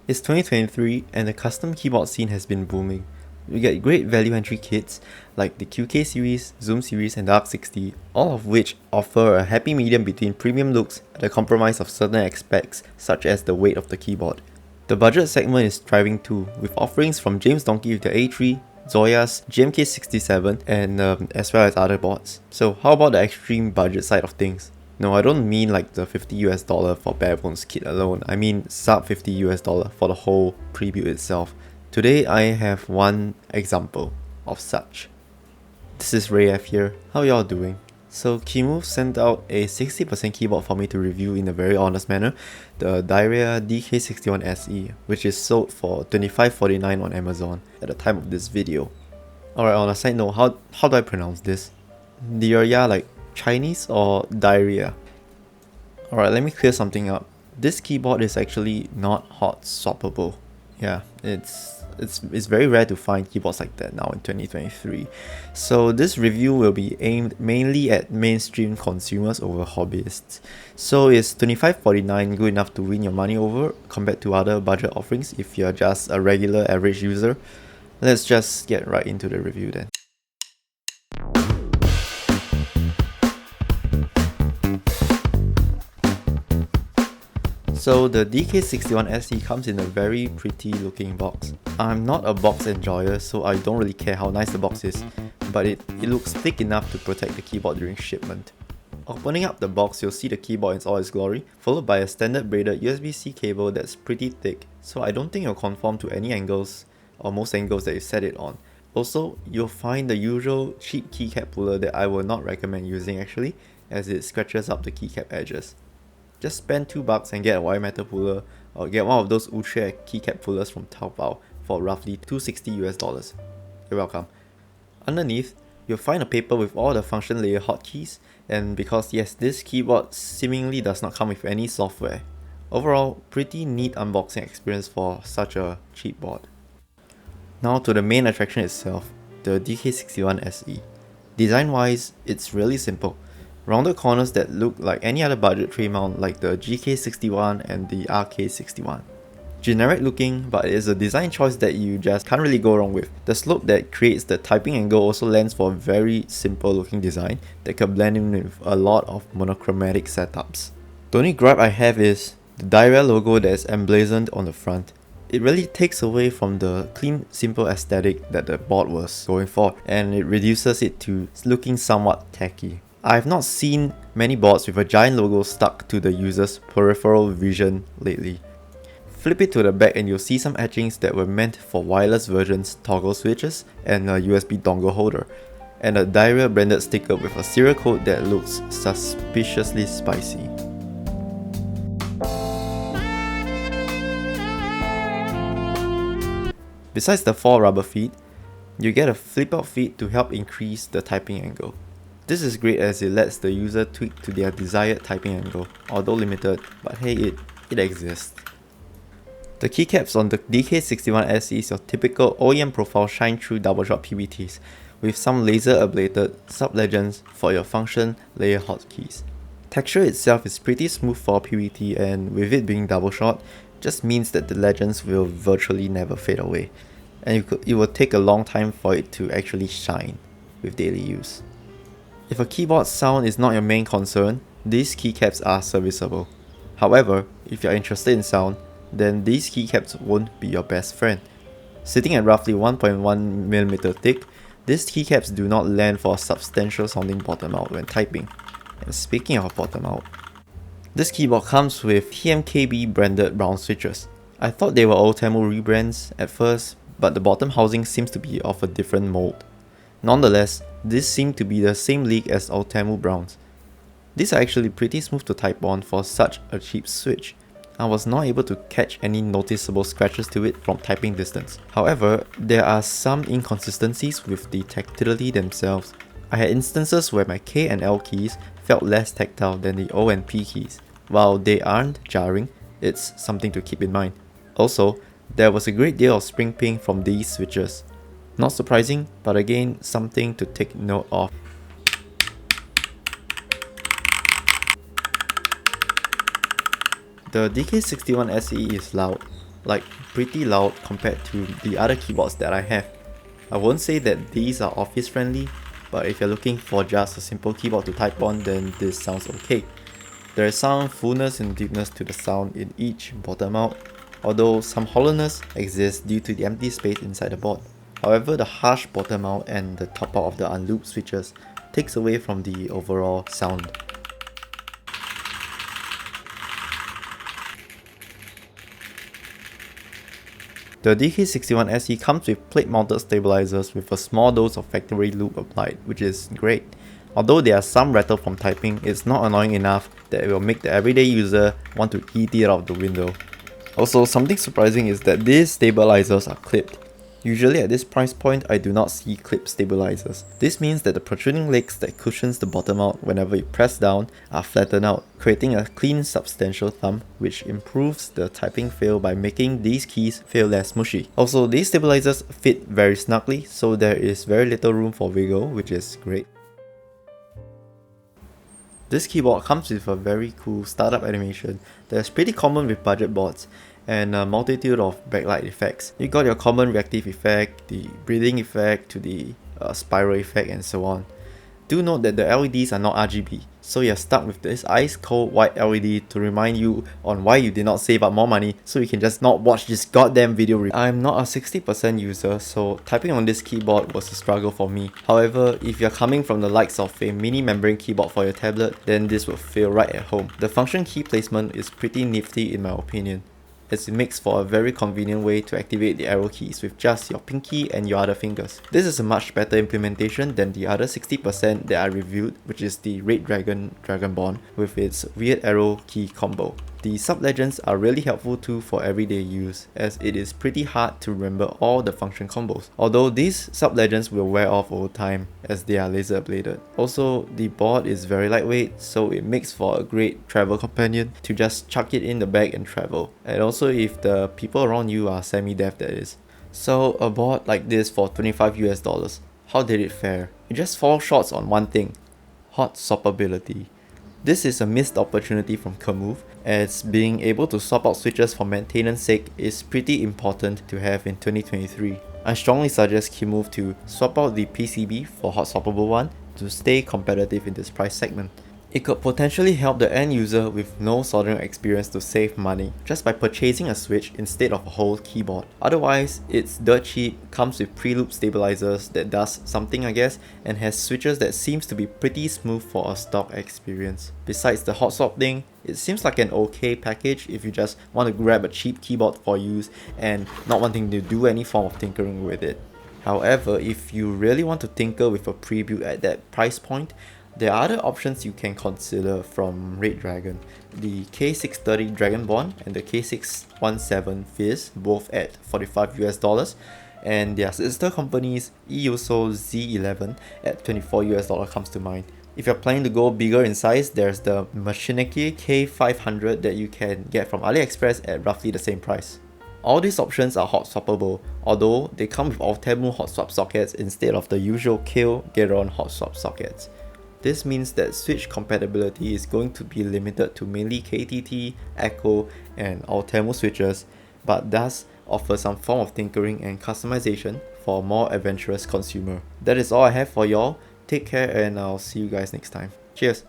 It's 2023 and the custom keyboard scene has been booming. We get great value entry kits like the QK series, Zoom series and Dark 60, all of which offer a happy medium between premium looks at the compromise of certain aspects such as the weight of the keyboard. The budget segment is thriving too, with offerings from James Donkey with the A3, Zoya's GMK67 and as well as other boards. So how about the extreme budget side of things? No, I don't mean like the $50 for bare bones kit alone. I mean sub $50 for the whole preview itself. Today I have one example of such. This is Ray F here. How y'all doing? So Keymove sent out a 60% keyboard for me to review in a very honest manner, the Dierya DK61SE, which is sold for $25.49 on Amazon at the time of this video. Alright, on a side note, how do I pronounce this? Dierya like Chinese or diarrhea? Alright, let me clear something up. This keyboard is actually not hot swappable. Yeah, it's very rare to find keyboards like that now in 2023. So this review will be aimed mainly at mainstream consumers over hobbyists. So is $25.49 good enough to win your money over compared to other budget offerings if you're just a regular average user? Let's just get right into the review then. So the DK61SE comes in a very pretty looking box. I'm not a box enjoyer, so I don't really care how nice the box is, but it looks thick enough to protect the keyboard during shipment. Opening up the box, you'll see the keyboard in all its glory, followed by a standard braided USB-C cable that's pretty thick, so I don't think it'll conform to any angles or most angles that you set it on. Also, you'll find the usual cheap keycap puller that I will not recommend using actually, as it scratches up the keycap edges. Just spend $2 and get a wire metal puller, or get one of those Ultra keycap pullers from Taobao for roughly $260. You're welcome. Underneath, you'll find a paper with all the function layer hotkeys, and because yes, this keyboard seemingly does not come with any software. Overall, pretty neat unboxing experience for such a cheap board. Now to the main attraction itself, the DK61SE. Design wise, it's really simple. Rounded corners that look like any other budget tray mount like the GK61 and the RK61. Generic looking, but it is a design choice that you just can't really go wrong with. The slope that creates the typing angle also lends for a very simple looking design that can blend in with a lot of monochromatic setups. The only gripe I have is the Dierya logo that is emblazoned on the front. It really takes away from the clean, simple aesthetic that the board was going for, and it reduces it to looking somewhat tacky. I have not seen many boards with a giant logo stuck to the user's peripheral vision lately. Flip it to the back and you'll see some etchings that were meant for wireless versions, toggle switches, and a USB dongle holder, and a Dierya branded sticker with a serial code that looks suspiciously spicy. Besides the 4 rubber feet, you get a flip-out feet to help increase the typing angle. This is great as it lets the user tweak to their desired typing angle, although limited, but hey, it exists. The keycaps on the DK61SE is your typical OEM profile shine-through double-shot PBTs, with some laser-ablated sub-legends for your function layer hotkeys. Texture itself is pretty smooth for PBT, and with it being double-shot, just means that the legends will virtually never fade away, and it will take a long time for it to actually shine with daily use. If a keyboard sound is not your main concern, these keycaps are serviceable. However, if you're interested in sound, then these keycaps won't be your best friend. Sitting at roughly 1.1mm thick, these keycaps do not land for a substantial sounding bottom out when typing. And speaking of bottom out, this keyboard comes with TMKB branded brown switches. I thought they were Oltemu rebrands at first, but the bottom housing seems to be of a different mold. Nonetheless, these seem to be the same league as Oltemu browns. These are actually pretty smooth to type on for such a cheap switch. I was not able to catch any noticeable scratches to it from typing distance. However, there are some inconsistencies with the tactility themselves. I had instances where my K and L keys felt less tactile than the O and P keys. While they aren't jarring, it's something to keep in mind. Also, there was a great deal of spring ping from these switches. Not surprising, but again, something to take note of. The DK61SE is loud, like pretty loud compared to the other keyboards that I have. I won't say that these are office friendly, but if you're looking for just a simple keyboard to type on, then this sounds okay. There is some fullness and deepness to the sound in each bottom out, although some hollowness exists due to the empty space inside the board. However, the harsh bottom out and the top out of the unlooped switches takes away from the overall sound. The DK61SE comes with plate mounted stabilizers with a small dose of factory loop applied, which is great. Although there are some rattle from typing, it's not annoying enough that it will make the everyday user want to eat it out of the window. Also, something surprising is that these stabilizers are clipped. Usually at this price point, I do not see clip stabilizers. This means that the protruding legs that cushions the bottom out whenever you press down are flattened out, creating a clean substantial thumb, which improves the typing feel by making these keys feel less mushy. Also, these stabilizers fit very snugly, so there is very little room for wiggle, which is great. This keyboard comes with a very cool startup animation that's pretty common with budget boards, and a multitude of backlight effects. You got your common reactive effect, the breathing effect, to the spiral effect, and so on. Do note that the LEDs are not RGB, so you're stuck with this ice cold white LED to remind you on why you did not save up more money so you can just not watch this goddamn video review. I'm not a 60% user, so typing on this keyboard was a struggle for me. However, if you're coming from the likes of a mini membrane keyboard for your tablet, then this will feel right at home. The function key placement is pretty nifty in my opinion, as it makes for a very convenient way to activate the arrow keys with just your pinky and your other fingers. This is a much better implementation than the other 60% that I reviewed, which is the Red Dragon Dragonborn with its weird arrow key combo. The sub-legends are really helpful too for everyday use, as it is pretty hard to remember all the function combos, although these sub-legends will wear off over time as they are laser bladed. Also, the board is very lightweight, so it makes for a great travel companion to just chuck it in the bag and travel, and also if the people around you are semi-deaf, that is. So a board like this for $25 US, how did it fare? It just falls short on one thing: hot swappability. This is a missed opportunity from Kamove, as being able to swap out switches for maintenance sake is pretty important to have in 2023. I strongly suggest Kamove to swap out the PCB for hot swappable one to stay competitive in this price segment. It could potentially help the end user with no soldering experience to save money just by purchasing a switch instead of a whole keyboard. Otherwise, it's dirt cheap, comes with prelube stabilizers that does something I guess, and has switches that seems to be pretty smooth for a stock experience. Besides the hot swap thing, it seems like an okay package if you just want to grab a cheap keyboard for use and not wanting to do any form of tinkering with it. However, if you really want to tinker with a pre-build at that price point, there are other options you can consider from Red Dragon: the K630 Dragonborn and the K617 Fizz, both at $45 US, and their sister companies EUSO Z11 at $24 comes to mind. If you're planning to go bigger in size, there's the Machineke K500 that you can get from AliExpress at roughly the same price. All these options are hot swappable, although they come with Altemu hot swap sockets instead of the usual Kale Geron hot swap sockets. This means that switch compatibility is going to be limited to mainly KTT, Echo, and Altemu switches, but does offer some form of tinkering and customization for a more adventurous consumer. That is all I have for y'all. Take care, and I'll see you guys next time. Cheers!